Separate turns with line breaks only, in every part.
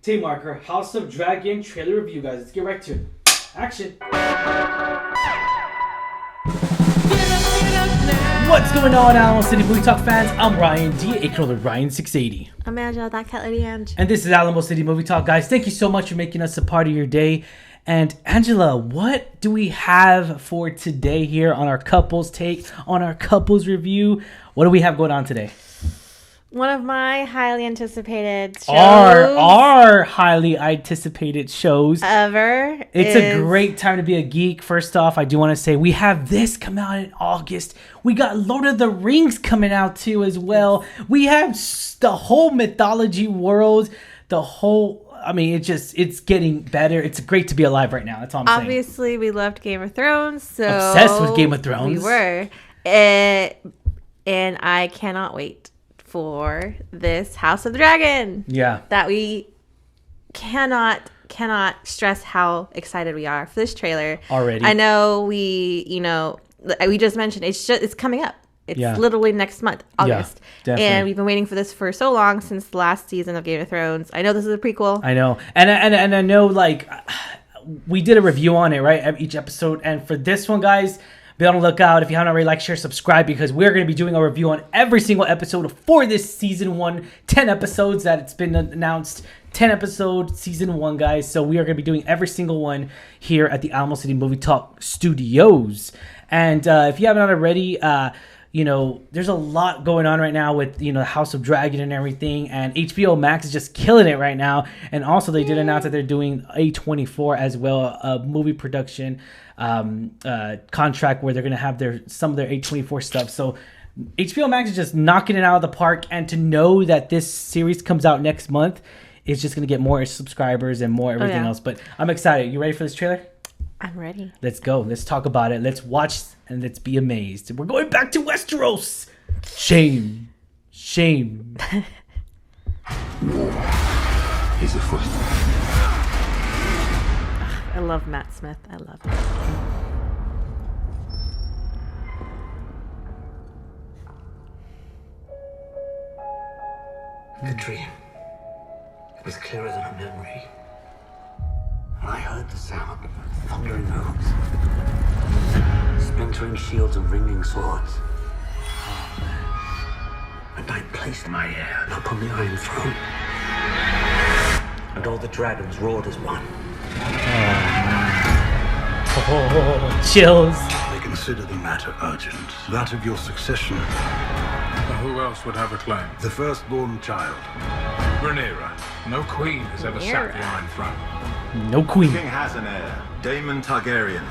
Day marker, House of Dragon trailer review, guys. Let's get right to it. Action. What's going on, Alamo City Movie Talk fans? I'm Ryan D, aka Ryan680.
I'm Angela, that cat lady Ange.
And this is Alamo City Movie Talk, guys. Thank you so much for making us a part of your day. And Angela, what do we have for today here on our couples take, on our couples review? What do we have going on today?
One of my highly anticipated shows.
Our highly anticipated shows.
Ever.
It's a great time to be a geek. First off, I do want to say we have this come out in August. We got Lord of the Rings coming out too as well. We have the whole mythology world, it's getting better. It's great to be alive right now. That's all I'm saying.
Obviously, we loved Game of Thrones. So
obsessed with Game of Thrones.
We were. And I cannot wait for this House of the Dragon. Yeah. That we cannot stress how excited we are for this trailer. Already. I know we just mentioned it's coming up. It's literally next month, August. Yeah, and we've been waiting for this for so long, since the last season of Game of Thrones. I know this is a prequel.
I know. And I know, like, we did a review on it, right? Each episode. And for this one, guys, be on the lookout. If you haven't already, like, share, subscribe, because we're going to be doing a review on every single episode for this season 1. 10 episodes that it's been announced. 10 episode season 1, guys. So we are going to be doing every single one here at the Alamo City Movie Talk Studios. And if you haven't already, there's a lot going on right now with, House of Dragon and everything. And HBO Max is just killing it right now. And also they did announce that they're doing A24 as well, a movie production contract where they're going to have some of their A24 stuff. So HBO Max is just knocking it out of the park. And to know that this series comes out next month is just going to get more subscribers and more everything else. But I'm excited. You ready for this trailer?
I'm ready.
Let's go. Let's talk about it. Let's watch and let's be amazed. We're going back to Westeros. Shame.
War is afoot.
I love Matt Smith. I love him.
The dream. It was clearer than a memory. I heard the sound of thundering hooves, splintering shields and ringing swords. And I placed my heir upon the Iron Throne. And all the dragons roared as one.
Oh, chills.
They consider the matter urgent. That of your succession.
Who else would have a claim?
The firstborn child.
Rhaenyra. No queen has ever sat the Iron Throne.
No queen.
The king has an heir, Daemon Targaryen.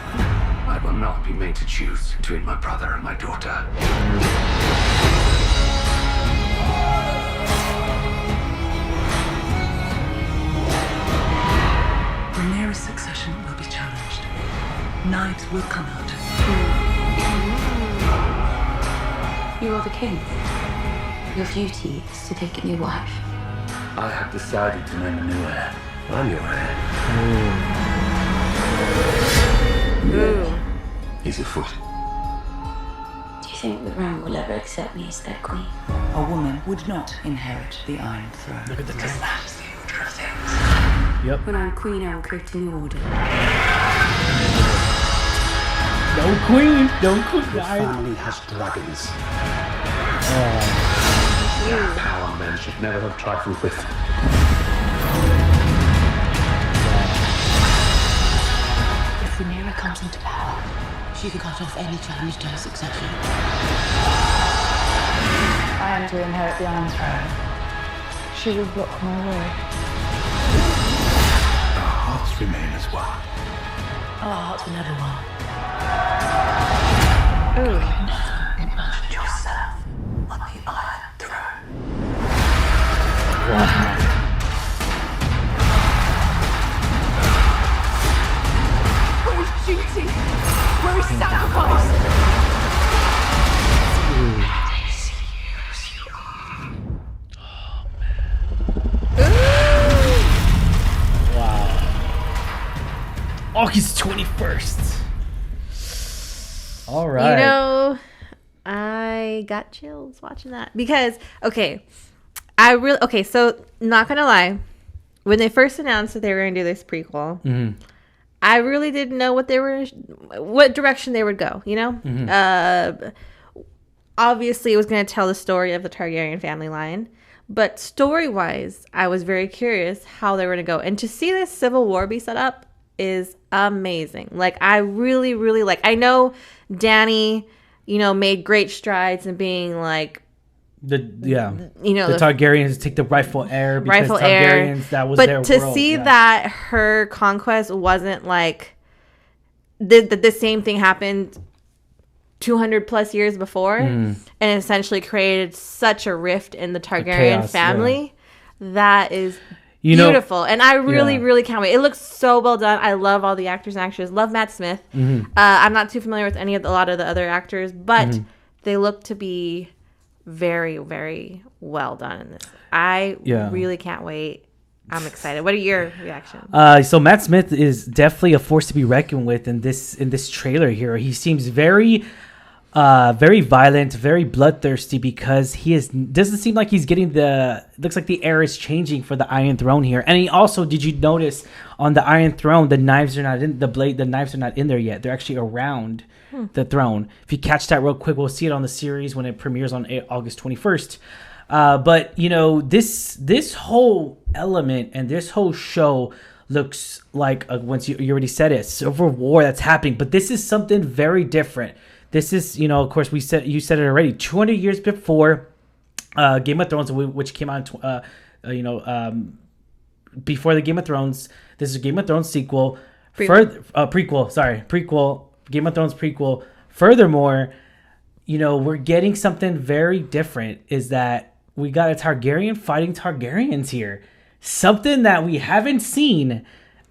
I will not be made to choose between my brother and my daughter.
Rhaenyra's succession will be challenged. Knives will come out.
You are the king. Your duty is to take a new wife.
I have decided to name a new heir. I'm your heir. He's afoot.
Do you think the realm will ever accept me as their queen?
A woman would not inherit the Iron Throne.
Look at the
because that is the order of things.
Yep.
When I'm queen, I will create a new order.
No queen.
The family has dragons.
Power men should never have trifled with.
If Rhaenyra comes into power, she could cut off any challenge to her succession.
I am to inherit the Iron Throne. She will block my way.
Our hearts remain as one.
Our hearts were never one.
Ooh.
Imagine yourself on the Iron Throne.
Wow.
Where is duty? Where is sacrifice? They see you as you are.
Wow. August 21st. All right.
I got chills watching that because, so not gonna lie, when they first announced that they were going to do this prequel, I really didn't know what direction they would go, you know? Obviously, it was going to tell the story of the Targaryen family line. But story-wise, I was very curious how they were going to go. And to see this civil war be set up is amazing. Like, I really, really like... I know Dany, you know, made great strides in being, like...
the Targaryens take the rightful heir because Targaryens, that was their world.
But to see that her conquest wasn't, like... The same thing happened 200 plus years before and essentially created such a rift in the Targaryen family. That is beautiful. And I really, really can't wait. It looks so well done. I love all the actors and actresses. Love Matt Smith. I'm not too familiar with a lot of the other actors, but they look to be very, very well done in this. I really can't wait. I'm excited. What are your reactions?
So Matt Smith is definitely a force to be reckoned with in this trailer here. He seems very violent, very bloodthirsty, because doesn't seem like he's getting looks like the air is changing for the Iron Throne here. And he also, did you notice on the Iron Throne, the knives are not in the knives are not in there yet. They're actually around the throne. If you catch that real quick, we'll see it on the series when it premieres on August 21st. But you know, this whole element and this whole show looks like once you already said it, civil war that's happening. But this is something very different. This is, you know, of course, you said it already. 200 years before Game of Thrones, which came out, before the Game of Thrones. This is a Game of Thrones sequel. Prequel. Game of Thrones prequel. Furthermore, you know, we're getting something very different. Is that we got a Targaryen fighting Targaryens here. Something that we haven't seen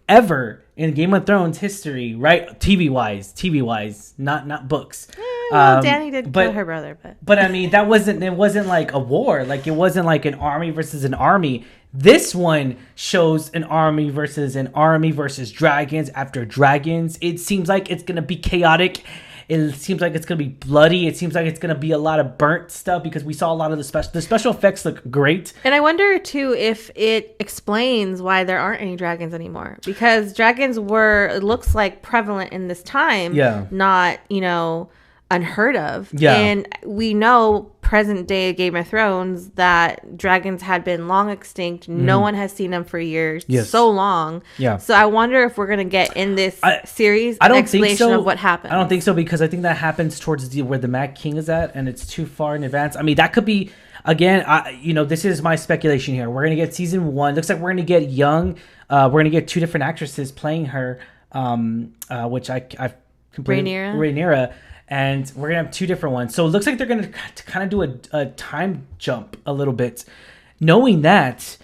ever in Game of Thrones history, right? TV wise, not books.
Dany did kill her brother,
but I mean, it wasn't like a war. Like, it wasn't like an army versus an army. This one shows an army versus dragons after dragons. It seems like it's gonna be chaotic. It seems like it's going to be bloody. It seems like it's going to be a lot of burnt stuff, because we saw a lot of the special effects look great.
And I wonder, too, if it explains why there aren't any dragons anymore. Because dragons were, it looks like, prevalent in this time. Yeah. Not, you know, unheard of. Yeah. And we know present day Game of Thrones that dragons had been long extinct. No one has seen them for years. Yes. So long. Yeah. So I wonder if we're going to get in this series an explanation of what happened.
I don't think so, because I think that happens towards where the Mad King is at, and it's too far in advance. I mean, that could be, again, this is my speculation here. We're going to get season 1. Looks like we're going to get young. We're going to get 2 different actresses playing her, which I've completely... Rhaenyra. And we're going to have 2 different ones. So it looks like they're going to kind of do a time jump a little bit. Knowing that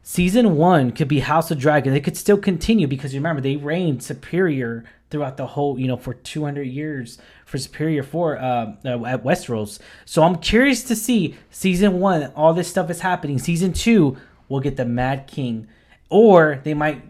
season 1 could be House of Dragon. They could still continue, because remember, they reigned superior throughout the whole, for 200 years for superior at Westeros. So I'm curious to see season 1, all this stuff is happening. Season 2, we'll get the Mad King. Or they might...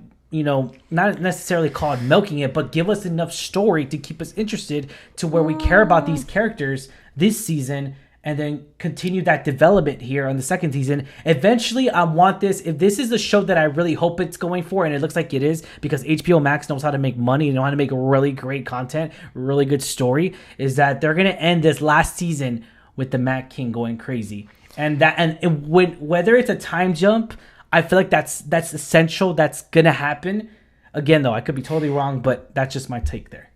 not necessarily call it milking it, but give us enough story to keep us interested to where we care about these characters this season, and then continue that development here on the second season. Eventually, I want this. If this is the show that I really hope it's going for, and it looks like it is, because HBO Max knows how to make money, know how to make really great content, really good story, is that they're going to end this last season with the Mad King going crazy. Whether it's a time jump, I feel like that's essential. That's going to happen. Again, though, I could be totally wrong, but that's just my take there.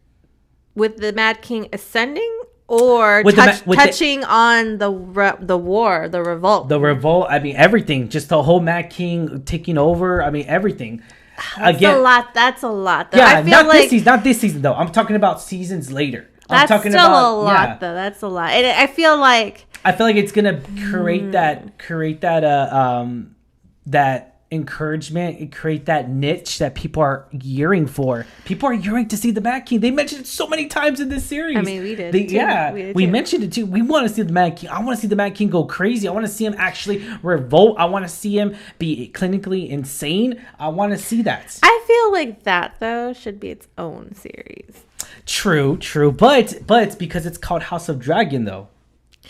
With the Mad King ascending, or touching on the war, the revolt?
The revolt, I mean, everything. Just the whole Mad King taking over. I mean, everything.
That's a lot. Though.
Yeah, I feel not this season, though. I'm talking about seasons later.
That's still a lot, though. That's a lot. And I feel like
it's going to create that encouragement and create that niche that people are yearning for. People are yearning to see the Mad King. They mentioned it so many times in this series.
I mean, we did.
We mentioned it too. We want to see the Mad King. I want to see the Mad King go crazy. I want to see him actually revolt. I want to see him be clinically insane. I want to see that.
I feel like that, though, should be its own series.
True. But because it's called House of Dragon, though.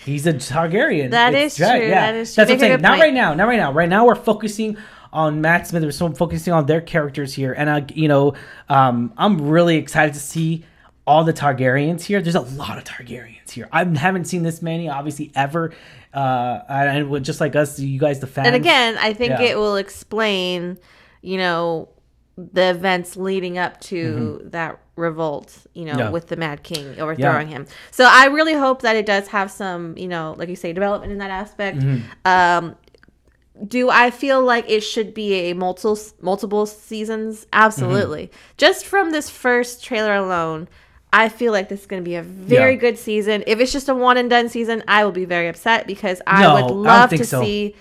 He's a Targaryen.
That is true.
Yeah.
That is true.
That's what I'm saying. Not right now. Right now, we're focusing Matt Smith. We're so focusing on their characters here, and I'm really excited to see all the Targaryens here. There's a lot of Targaryens here. I haven't seen this many, obviously, ever. And just like us, you guys, the fans.
And again, I think it will explain, the events leading up to that revolt, with the Mad King overthrowing him. So I really hope that it does have some, like you say, development in that aspect. Do I feel like it should be a multiple seasons? Absolutely. Just from this first trailer alone, I feel like this is going to be a very good season. If it's just a one and done season, I will be very upset because I would love to see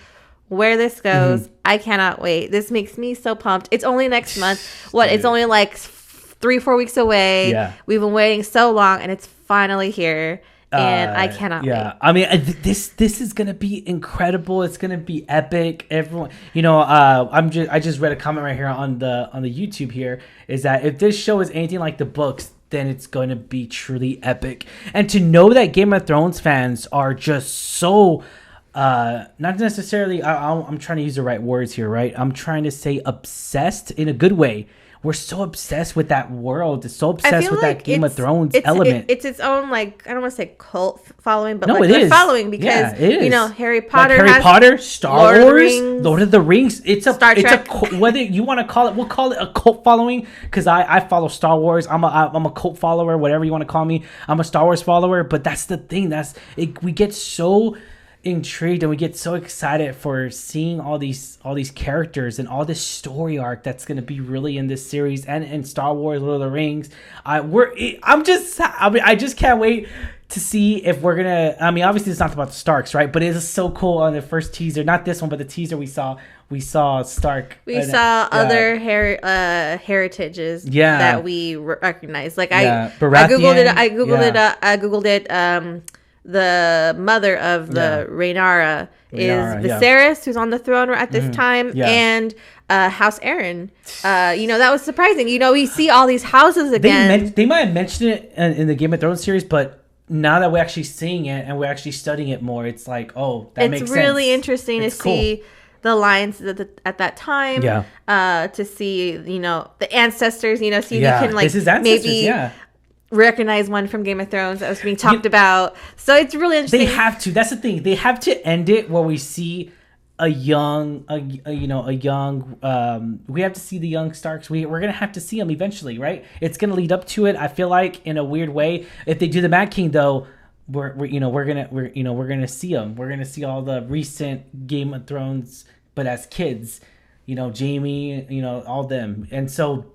where this goes. I cannot wait. This makes me so pumped. It's only next month. It's only like 3-4 weeks away. Yeah. We've been waiting so long and it's finally here. And I cannot wait.
I mean, this is gonna be incredible. It's gonna be epic. Everyone, I just read a comment right here on the YouTube here, is that if this show is anything like the books, then it's going to be truly epic. And to know that Game of Thrones fans are just so not necessarily, I'm trying to use the right words here, right? I'm trying to say obsessed in a good way. We're so obsessed with that world. It's so obsessed with that Game of Thrones element.
It's its own, like, I don't want to say cult following, but it is following because, Harry Potter,
like Harry Potter, Star Wars, Lord of the Rings. It's a Star Trek. Whether you want to call it, we'll call it a cult following because I follow Star Wars. I'm a cult follower, whatever you want to call me. I'm a Star Wars follower, but that's the thing. We get so intrigued and we get so excited for seeing all these characters and all this story arc that's going to be really in this series and in Star Wars, Lord of the Rings. I just can't wait to see if we're gonna. I mean, obviously it's not about the Starks, right? But it is so cool on the first teaser, not this one, but the teaser we saw Stark.
We saw other heritages that we recognize. Like I googled it. The mother of the Rhaenyra is Viserys, who's on the throne at this time, and House Aaron. That was surprising. We see all these houses again.
They might have mentioned it in the Game of Thrones series, but now that we're actually seeing it and we're actually studying it more, it's like, that makes sense. It's really
interesting to see the lines at that time. To see, the ancestors, see if you can, like, maybe recognize one from Game of Thrones that was being talked about. So it's really interesting.
They have to. That's the thing. They have to end it where we see we have to see the young Starks. We're gonna have to see them eventually, right? It's gonna lead up to it. I feel like in a weird way. If they do the Mad King though, we're gonna see them. We're gonna see all the recent Game of Thrones, but as kids, Jaime, all them. And so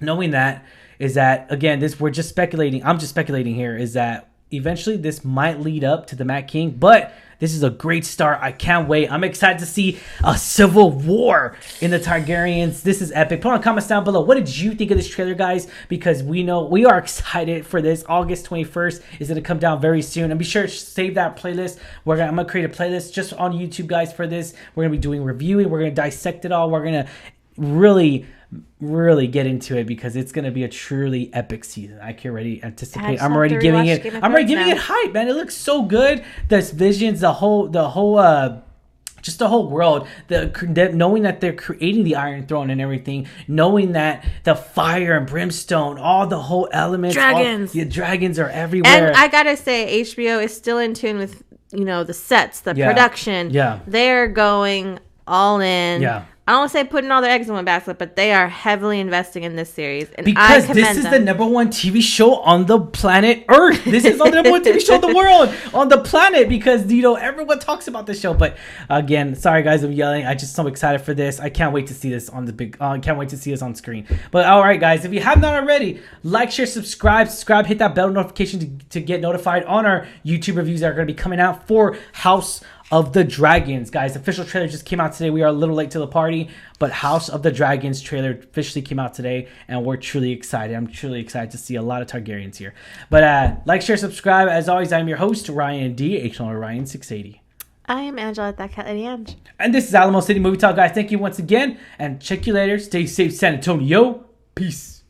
knowing that is that, again, we're just speculating. I'm just speculating here, is that eventually this might lead up to the Mad King, but this is a great start. I can't wait. I'm excited to see a civil war in the Targaryens. This is epic. Put on comments down below. What did you think of this trailer, guys? Because we are excited for this. August 21st is going to come down very soon. And be sure to save that playlist. I'm going to create a playlist just on YouTube, guys, for this. We're going to be doing reviewing. We're going to dissect it all. We're going to really get into it because it's going to be a truly epic season. I can already anticipate. I'm already giving it hype, man. It looks so good. There's visions, the whole world, knowing that they're creating the Iron Throne and everything, knowing that the fire and brimstone, all the whole elements, the dragons are everywhere.
And I gotta say, HBO is still in tune with the sets, the production. They're going all in. I don't want to say putting all their eggs in one basket, but they are heavily investing in this series. And
because this is the number one TV show on the planet Earth. This is the number one TV show in the world, on the planet, because, everyone talks about this show. But again, sorry guys, I'm yelling. I'm just so excited for this. I can't wait to see this on can't wait to see this on screen. But all right, guys, if you have not already, like, share, subscribe, hit that bell notification to get notified on our YouTube reviews that are going to be coming out for House of the Dragons, guys. The official trailer just came out today. We are a little late to the party, but House of the Dragons trailer officially came out today, and we're truly excited. I'm truly excited to see a lot of Targaryens here. But like, share, subscribe. As always, I'm your host, Ryan D. Ryan 680.
I am Angela, that cat lady Ange.
And this is Alamo City Movie Talk, guys. Thank you once again, and check you later. Stay safe, San Antonio. Peace.